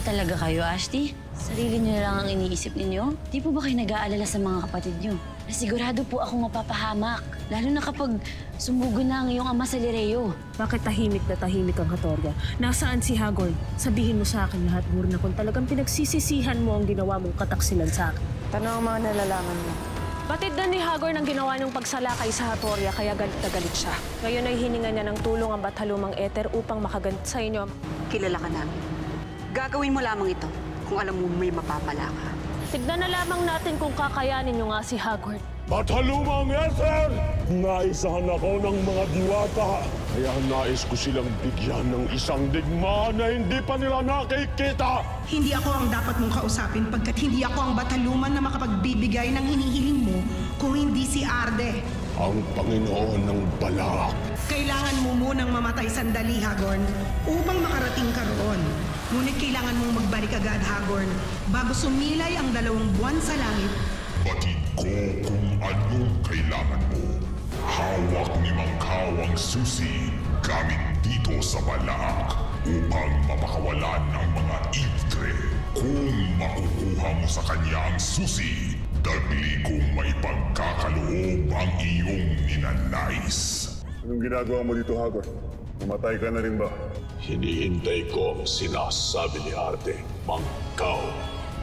talaga kayo, Ashti? Sarili niyo lang ang iniisip ninyo? Di po ba kayo nag-aalala sa mga kapatid niyo? Nasigurado po akong mapapahamak. Lalo na kapag sumugo na ang iyong ama sa Lireo. Bakit tahimik na tahimik ang Hatoria? Nasaan si Hagord? Sabihin mo sa akin lahat, Murna, kung talagang pinagsisisihan mo ang ginawa mong kataksilan sa akin. Tanong ang mga nalalaman mo. Batid na ni Hagord ang ginawa niyong pagsalakay sa Hatoria, kaya galit na galit siya. Ngayon ay hininga niya ng tulong ang Bathalumang Ether upang makaganit sa inyo. Kilala ka namin. Gagawin mo lamang ito kung alam mo may mapapala ka. Tignan na lamang natin kung kakayanin niyo nga si Hagord. Bathalumang Ether! Naisahan ako ng mga diwata. Kaya nais ko silang bigyan ng isang digmaan na hindi pa nila nakikita. Hindi ako ang dapat mong kausapin pagkat hindi ako ang bataluman na makapagbibigay ng hinihiling mo kung hindi si Arde. Ang Panginoon ng Balak. Kailangan mo munang mamatay sandali, Hagorn, upang makarating ka roon. Ngunit kailangan mong magbalik agad, Hagorn, bago sumilay ang 2 buwan sa langit. Batid ko kung anong kailangan mo. Hawak ni Mangkaw ang susi gamit dito sa Balaak upang mapakawalan ng mga Ivtre. Kung makukuha mo sa kanya ang susi, dagli kong maipagkakaloob ang iyong ninanais. Anong ginagawa mo dito, Hagorn? Namatay ka na rin ba? Hinihintay ko ang sinasabi ni Arde, Mangkaw.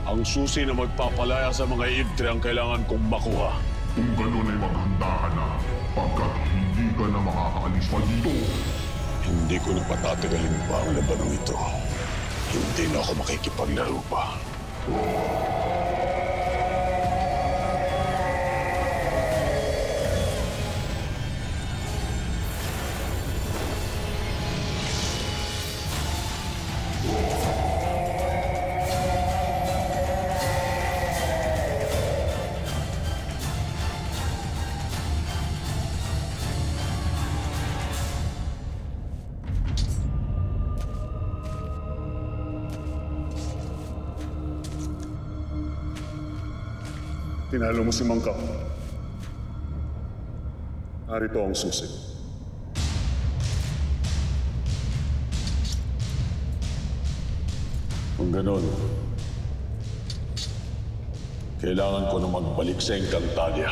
Ang susi na magpapalaya sa mga Ivtre ang kailangan kong makuha. Kung ganun ay maghanda ka na, pagkat hindi ka na makakaalis pa dito. Hindi ko na patatagalin pa ang labanang ito. Hindi na ako makikipaglaro pa. Tinalo mo si Mangkaw. Narito ang susi. Kung ganun, kailangan ko na magbalik sa Encantadia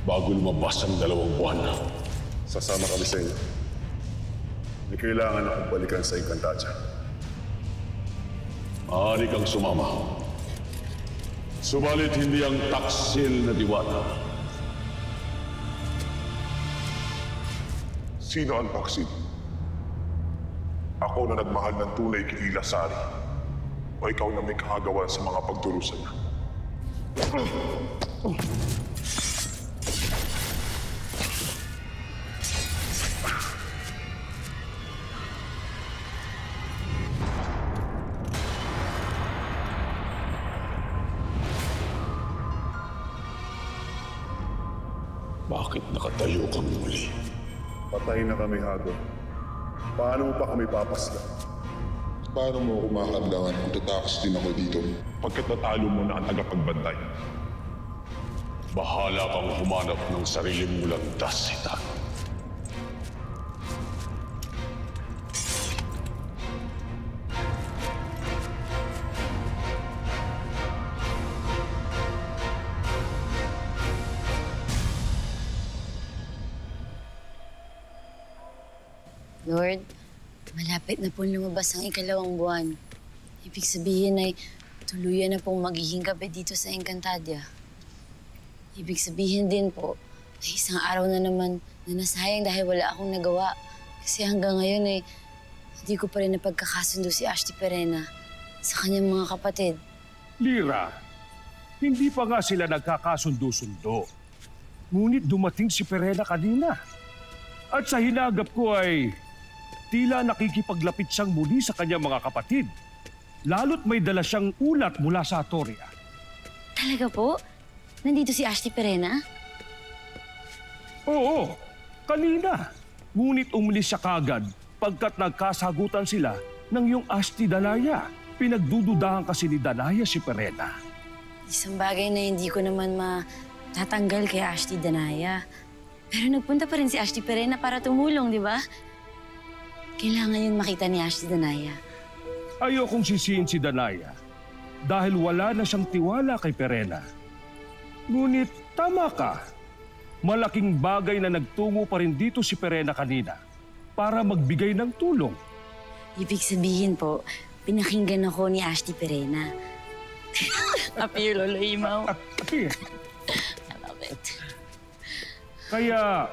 bago lumabas ang 2 buwan. Sasama kami sa inyo. May kailangan akong balikan sa Encantadia. Maaari kang sumama. Subalit hindi ang taksil na diwata. Sino ang taksil? Ako na nagmahal ng tunay kay Ilasari. O ikaw na may kahagawan sa mga pagdurusa niya? Bakit nakatayo kang muli? Patay na kami, Hagorn. Paano mo pa kami papasla? Paano mo ako makakadlangan kung tatakas din ako dito? Pagkat natalo mo na ang tagapagbantay. Bahala kang humanap ng sarili mong landas, Hitan. Lord, malapit na pong lumabas ang 2 buwan. Ibig sabihin ay tuluyan na pong magiging gabi dito sa Encantadia. Ibig sabihin din po ay isang araw na naman na nasayang dahil wala akong nagawa. Kasi hanggang ngayon ay hindi ko pa rin napagkakasundo si Ashti Perena sa kanyang mga kapatid. Lira, hindi pa nga sila nagkakasundo-sundo. Ngunit dumating si Perena kanina. At sa hinagap ko ay tila nakikipaglapit siyang muli sa kanyang mga kapatid. Lalo't may dala siyang ulat mula sa Hatoria. Talaga po? Nandito si Ashti Perena? Oo, kanina. Ngunit umalis siya kagad pagkat nagkasagutan sila ng iyong Ashti Danaya. Pinagdududahan kasi ni Danaya si Perena. Isang bagay na hindi ko naman matatanggal kay Ashti Danaya. Pero nagpunta pa rin si Ashti Perena para tumulong, di ba? Kailangan yun makita ni Ashti Danaya. Ayokong sisihin si Danaya dahil wala na siyang tiwala kay Perena. Ngunit tama ka. Malaking bagay na nagtungo pa rin dito si Perena kanina para magbigay ng tulong. Ibig sabihin po, pinakinggan ako ni Ashley Perena. Happy Lolo Imaw. Happy. I love it. Kaya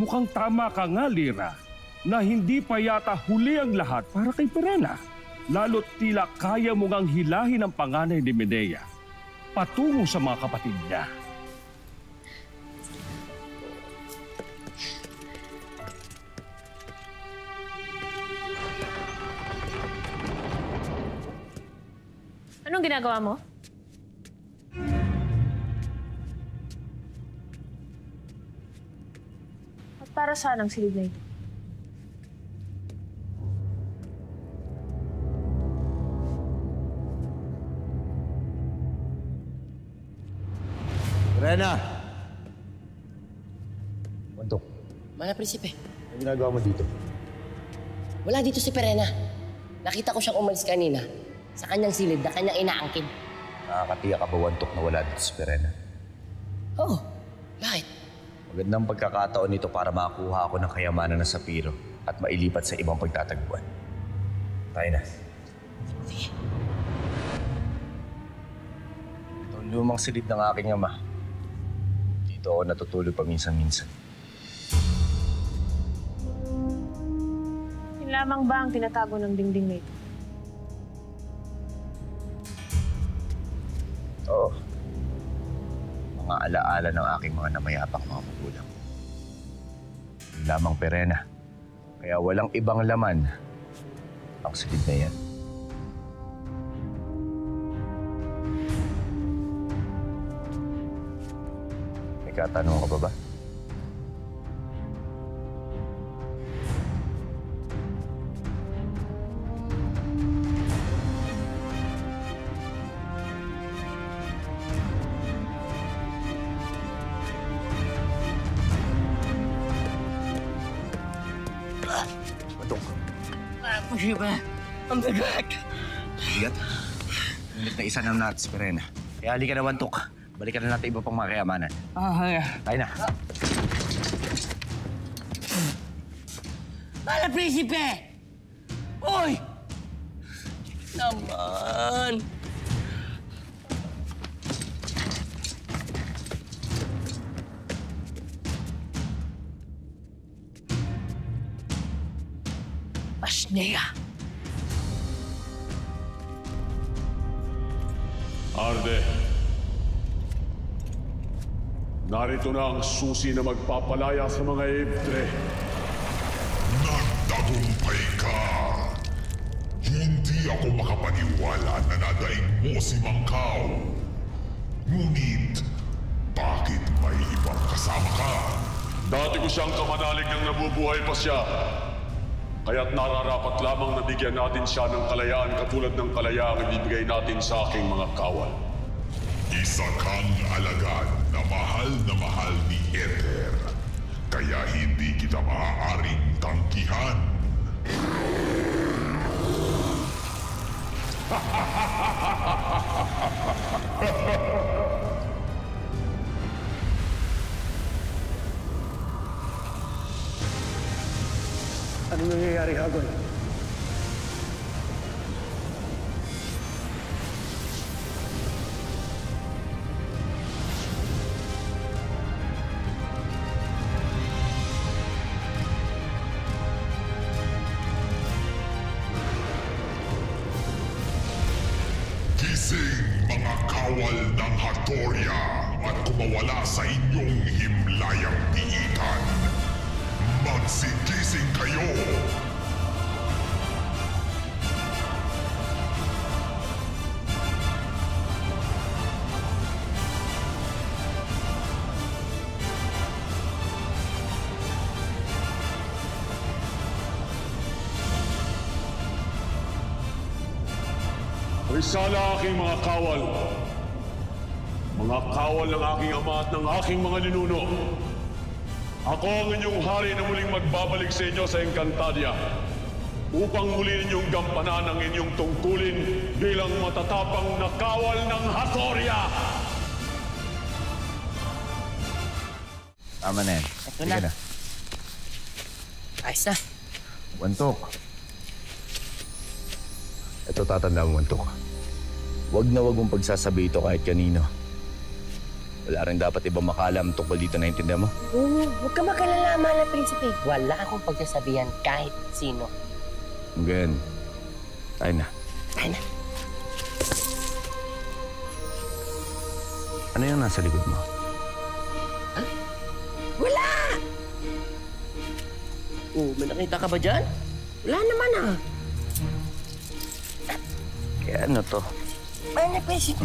mukhang tama ka nga, Lira, na hindi pa yata huli ang lahat para kay Perena. Lalo't tila kaya mo ngang hilahin ang panganay ni Medea patungo sa mga kapatid niya. Anong ginagawa mo? At para saan ang silid na ito? Perena! Wantok, Mana, Prinsipe? ano ginagawa mo dito? Wala dito si Perena. Nakita ko siyang umalis kanina sa kanyang silid na kanyang inaangkin. Nakakatiya ka ba, Wantok, na wala dito si Perena? Oo. Bakit? Magandang pagkakataon nito para makakuha ako ng kayamanan ng Sapiro at mailipat sa ibang pagtatagpuan. Tayo na. Sige. Ito ang lumang silid ng aking ama. Dito ako natutulog paminsan-minsan. Yun lamang ba ang tinatago ng dingding na ito? Oo. Mga alaala ng aking mga namayapang mga magulang. Yun lamang, Perena. Kaya walang ibang laman ang silid na yan. May katanungan ka pa ba? Prinsipe, ang bigat. Bigat? Ngunit na isa na natin si Perena. Kaya halika na, Wantok. Balikan na natin iba pang mga kayamanan. Tayo na. Mana, Prinsipe! Uy! Naman! Ashnea! Arde, narito na ang susi na magpapalaya sa mga Ibtre. Nagtagumpay ka! Hindi ako makapaniwala na nadaig mo si Mangkaw. Ngunit, bakit may ibang kasama ka? Dati ko siyang kamanalig nang nabubuhay pa siya. Kaya't nararapat lamang na bigyan natin siya ng kalayaan katulad ng kalayaang ibibigay natin sa aking mga kawal. Isa kang alagad na mahal ni Ether. Kaya hindi kita maaaring tangkihan. Ano nangyayari, Hagon? Gising, mga kawal ng Hatoria, at kumawala sa inyong himlayang diitan. Magsigising kayo! Risala aking mga kawal. Mga kawal ng aking ama at ng aking mga ninuno. Ako ang inyong hari na muling magbabalik sa inyo sa Encantadia. upang muli ninyong gampanan ang inyong tungkulin bilang matatapang na kawal ng Hatoria! Tama na yan. Ito Sige na. Ayos na. Wantok. Ito tatanda mo, Wantok. Huwag na huwag mong pagsasabi ito kahit kanino. Wala rin dapat ibang makalam tungkol dito, naintindihan mo? Huwag ka makalalaman na, Prinsipe. Wala akong pagsasabihan kahit sino. Ganyan. Tayo na. Tayo na. Ano yung nasa likod mo? Wala! May nakita ka ba dyan? Wala naman ah. Kaya ano to? Ano, Prinsipe?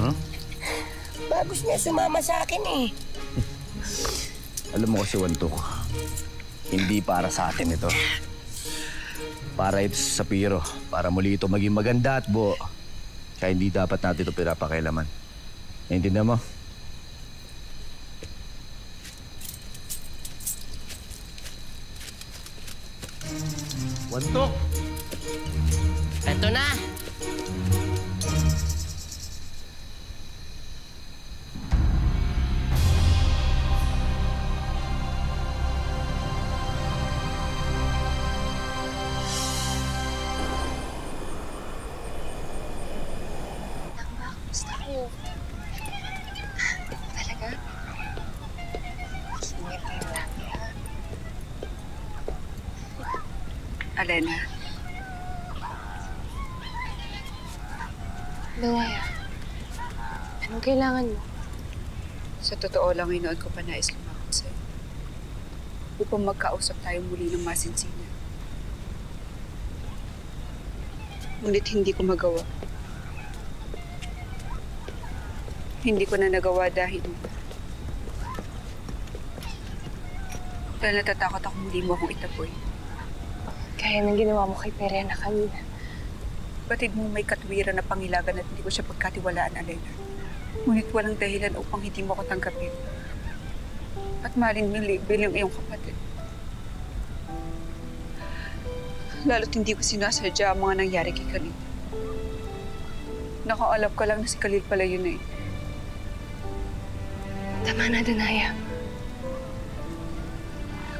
Bagos niya sumama sa akin eh. Alam mo kasi, Wantok, hindi para sa atin ito. Para ito sa Piro. Para muli ito maging maganda at buo. Kaya hindi dapat natin ito pinapakailaman. Naintindihan mo? Wantok! Ito na! Talaga? Singit mo lagi, ha? Alena, Dawaya, anong kailangan mo? sa totoo lang ay noon ko pa nais lumakad sa'yo. Upang magkausap tayo muli ng masinsinan. Ngunit hindi ko magawa. Hindi ko na nagawa dahil natatakot ako muli mo akong itaboy. Kaya nang ginawa mo kay Perena kanina. Batid mo may katwiran na pangilagan at hindi ko siya pagkatiwalaan, Alena. Ngunit walang dahilan upang hindi mo ko tanggapin. At mahalin mo bilang iyong kapatid. Lalo't hindi ko sinasadya ang mga nangyari kay Khalil. Nakaalap ka lang na si Khalil pala yun eh. Tama na, Danaya.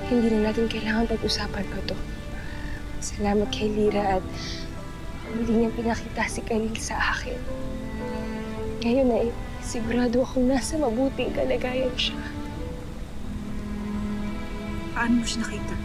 Hindi na natin kailangan pag-usapan pa to. Salamat kay Lira at muli niyang pinakita si Khalil sa akin. Ngayon ay sigurado akong nasa mabuting kalagayan siya. Paano mo siya nakita?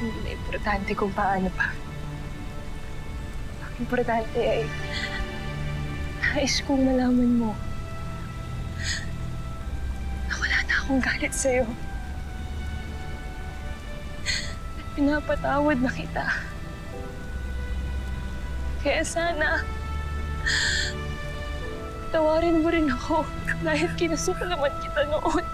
Hindi na importante kung paano pa. Ang importante ay nais kong malaman mo na wala na akong galit sa'yo. At pinapatawad na kita. Kaya sana tawarin mo rin ako dahil kinasuklaman kita noon.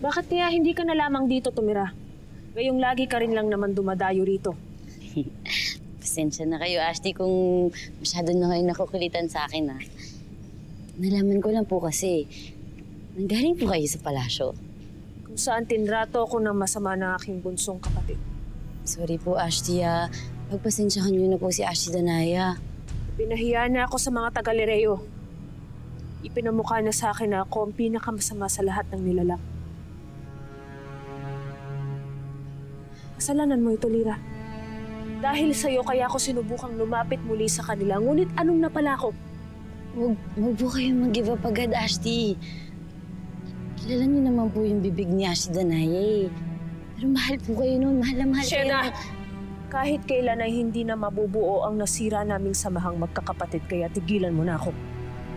Bakit kaya hindi ka na lamang dito tumira? Gayong lagi ka rin lang naman dumadayo rito. Pasensya na kayo, Ashley, kung masyado na kayo nakukulitan sa akin, ha. Nalaman ko lang po kasi, nanggaling po kayo sa palasyo. kung saan tinrato ko ng masama ng aking bunsong kapatid. Sorry po, Ashti. Pagpasensyahan niyo na po si Ashti Danaya. Pinahiya na ako sa mga taga-Lireo. Ipinamukha na sa akin na ako ang pinakamasama sa lahat ng nilalang. Kasalanan mo ito, Lira. Dahil sa'yo kaya ako sinubukang lumapit muli sa kanila, ngunit anong napala ko? Huwag po kayong mag-give up agad, Ashti. Kilala niyo naman po yung bibig ni Ashti Danaya eh. Pero mahal po kayo noon, mahal na mahal kayo. Shena, kahit kailan ay hindi na mabubuo ang nasira naming samahang magkakapatid, kaya tigilan mo na ako.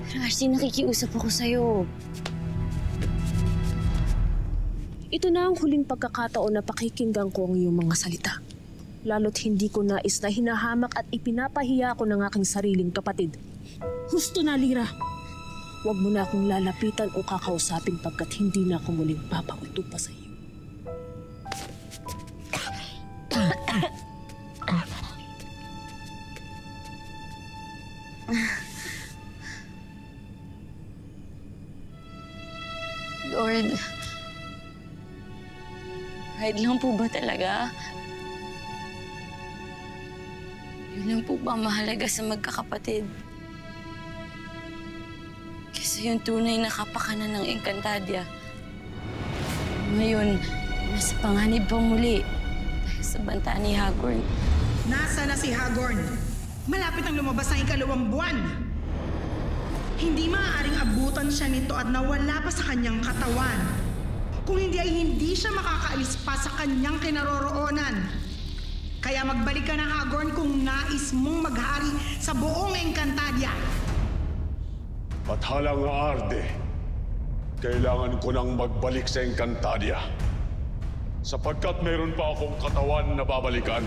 Pero Ashti, nakikiusap ako sa'yo. Ito na ang huling pagkakataon na pakikinggan ko ang iyong mga salita. Lalo't hindi ko nais na hinahamak at ipinapahiya ko ng aking sariling kapatid. Husto na, Lira. Huwag mo na akong lalapitan o kakausapin pagkat hindi na ako muling papauto pa sa iyo. Lord, pride lang po ba talaga? Yun lang po ba mahalaga sa magkakapatid? Kasi yung tunay na kapakanan ng Encantadia. Ngayon, nasa panganib pang muli dahil sa banta ni Hagorn. Nasa na si Hagorn? Malapit ang lumabas ang 2 buwan. Hindi maaaring abutan siya nito at nawala pa sa kanyang katawan. Kung hindi ay hindi siya makakaalis pa sa kanyang kinaroroonan. Kaya magbalik ka na, Hagorn, kung nais mong maghari sa buong Encantadia. At halang Arde, kailangan ko nang magbalik sa Encantadia. Sapagkat meron pa akong katawan na babalikan.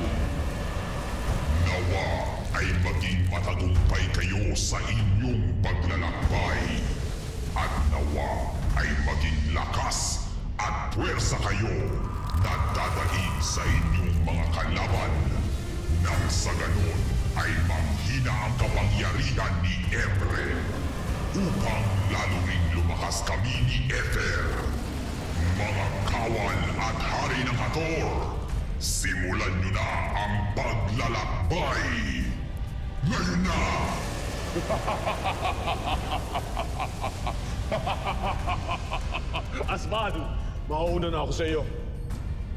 Nawa ay maging matagumpay kayo sa inyong paglalakbay. At nawa ay maging lakas at puwersa kayo na dadaig sa inyong mga kalaban. Nang sa ganun ay manghina ang kapangyarihan ni Emre upang lalo ring lumakas kami ni Ether. Mga kawal at hari ng Hathor, simulan nyo na ang paglalakbay! Ngayon na! Asmado, makauna na ako sa iyo.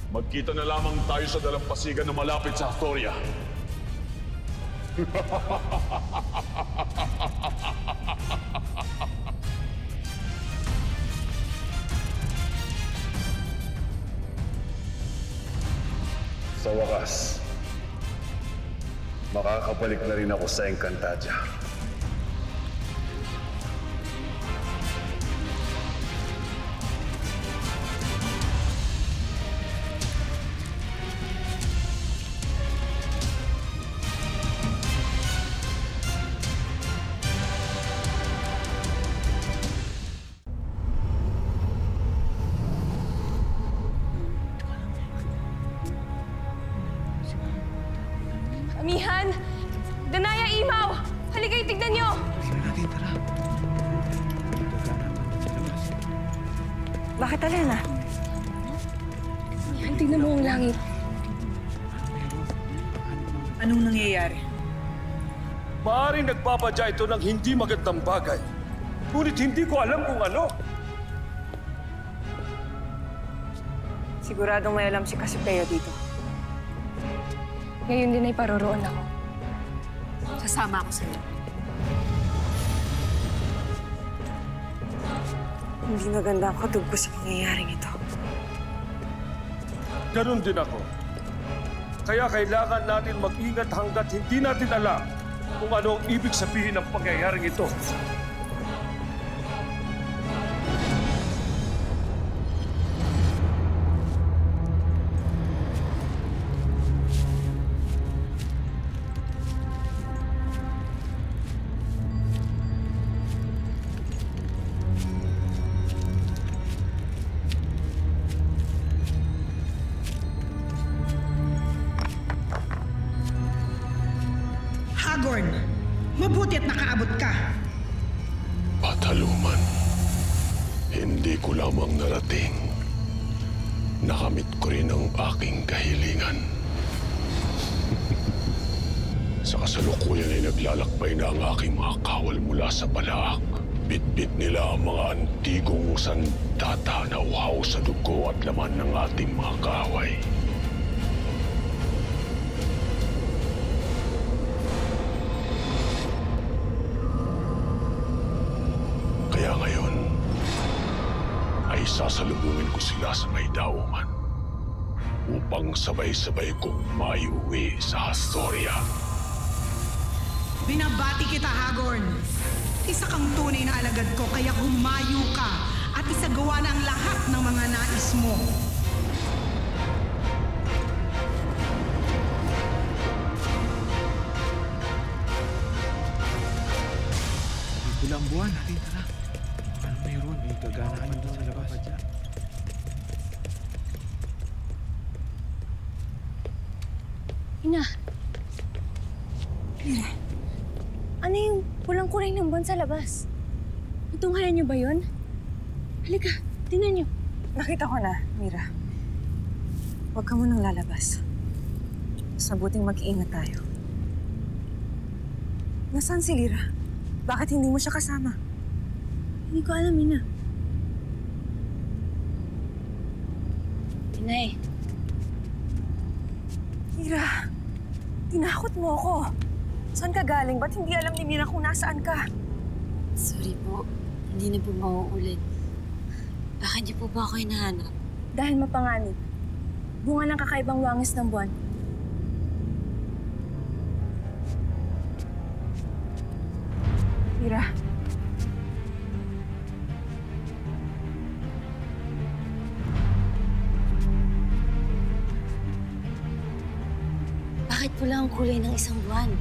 Magkita na lamang tayo sa dalampasigan na malapit sa Hathoria. Sa wakas, makakabalik na rin ako sa Encantadia. Amihan! Danaya, Imaw! Halika, tignan niyo! Bakit, Alena? Amihan, tignan mo ang langit. Anong nangyayari? Maaaring nagpapadya ito ng hindi magandang bagay. Ngunit hindi ko alam kung ano. Siguradong may alam si Cassiopeia dito. Ngayon din ay paroroon ako. Sasama ako sa'yo. Hindi maganda ang katugpo sa pangyayaring ito. Ganon din ako. Kaya kailangan natin mag-ingat hanggat hindi natin alam kung ano ang ibig sabihin ng pangyayaring ito. Hagorn, mabuti at nakaabot ka. Pataluman, hindi ko lamang narating nakamit ko rin ang aking kahilingan. Sa kasalukuyan ay naglalakbay na ang aking mga kawal mula sa Balaak. Bit-bit nila ang mga antigong sandata na uhaw sa dugo at laman ng ating mga kaaway. Kaya ngayon, ay sasalubungin ko sila sa may daungan upang sabay-sabay kong maiuwi sa Astoria. Binabati kita, Hagorn. Isa kang tunay na alagad ko, kaya humayo ka at isagawa na ang lahat ng mga nais mo. Pulang buwan, natin tara. Ano mayroon? May gaganahan nyo sa labas. Ina. Ano yung pulang kulay ng buwan sa labas? Natunghayan niyo ba yun? Halika, tingnan niyo. Nakita ko na, Mira. Huwag ka munang lalabas. Mas mabuting mag-iingat tayo. Nasaan si Lyra? Bakit hindi mo siya kasama? Hindi ko alam, Ina. Inay. Mira, tinakot mo ako. Saan ka galing? Ba't hindi alam ni Mira kung nasaan ka? Sorry po. Hindi na po mauulit. Bakit niyo po ba ako hinahanap? Dahil mapanganib. Bunga ng kakaibang wangis ng buwan. Mira. Bakit pula ang kulay ng isang buwan?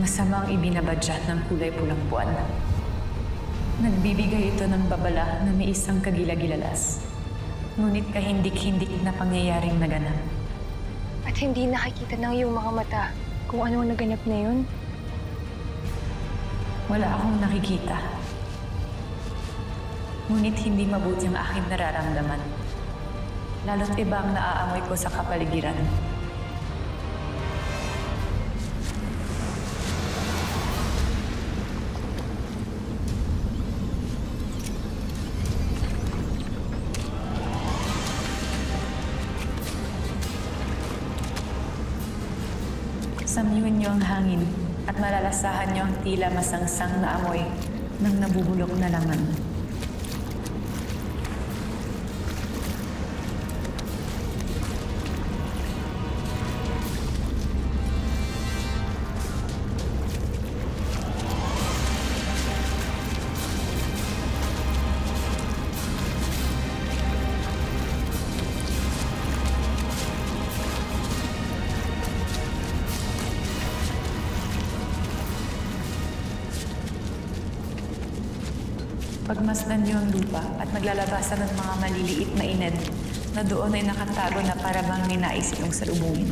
Masamang ibinabadyat ng kulay pulang buwan. Nagbibigay ito ng babala na may isang kagila-gilalas. Ngunit kahindik-hindik na pangyayaring naganap. At hindi nakikita ng iyong mga mata kung ano ang naganap na yun? Wala akong nakikita. Ngunit hindi mabuti ang aking nararamdaman. Lalo't iba ang naaamoy ko sa kapaligiran. Samyuin niyo ang hangin at malalasahan niyo ang tila masangsang na amoy ng nabubulok na laman. Pagmasdan niyo ang lupa at maglalabasan ng mga maliliit na ined na doon ay nakatago na para bang ninais iyong salubungin.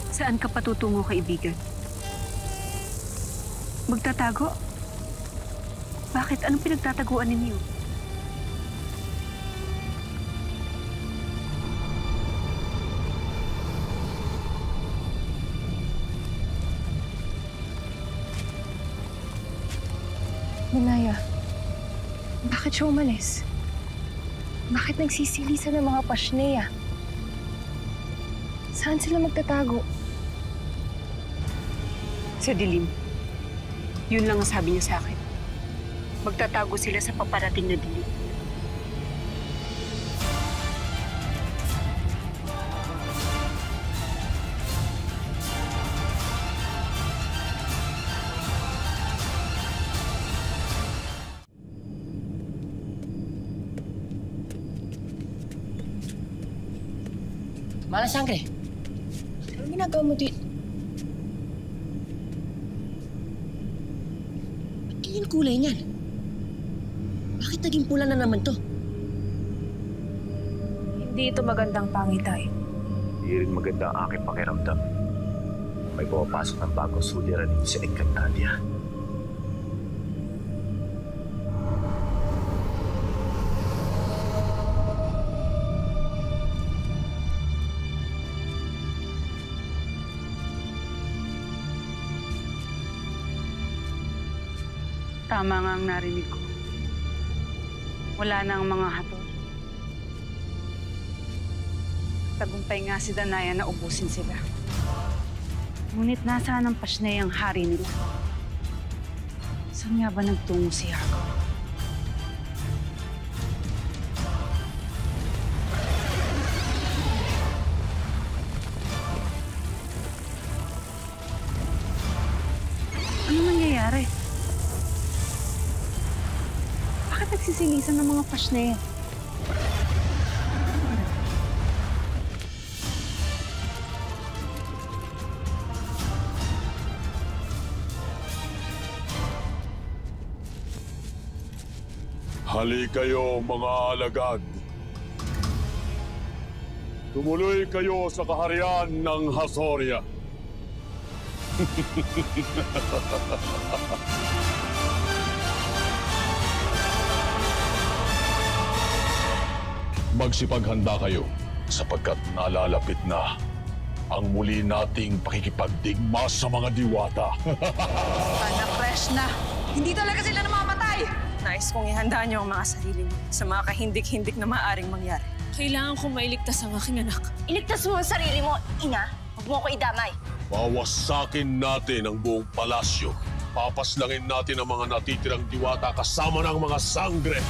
Saan ka patutungo, kaibigan? Magtatago? Bakit? Anong pinagtataguan ninyo? Minaya, bakit siya umalis? Bakit nagsisilisan ng mga Pashnea? Saan sila magtatago? Sa dilim. Yun lang ang sabi niya sa akin. Magtatago sila sa paparating na dilim. Mana Sangre? Ano ginagawa mo dito? Ba't hindi yung kulay niyan? Bakit naging pula na naman to? Hindi ito magandang pangitay. Hindi rin maganda ang aking pakiramdam. May pumapasok ng bagong suliran dito sa Encantadia. Tama nga ang narinig ko. Wala na ang mga hatol. Tagumpay nga si Danaya na ubusin sila. Ngunit nasaan ang Pashney ang hari nila? Saan nga ba nagtungo si Hagor? Ano mangyayari? Bakit nagsisilisan ng mga Pashney? Hali kayo, mga alagad. Tumuloy kayo sa kaharian ng Hazoria. Magsipaghanda kayo sapagkat nalalapit na ang muli nating pakikipagdigma sa mga diwata. Sana fresh na. Hindi talaga sila namamatay. Nais kong ihanda niyo ang mga sarili niyo sa mga kahindik-hindik na maaaring mangyari. Kailangan kong mailigtas ang aking anak. Iligtas mo ang sarili mo, ina. Huwag mo ko idamay. Wawasakin natin ang buong palasyo. Papaslangin natin ang mga natitirang diwata kasama ng mga sangre.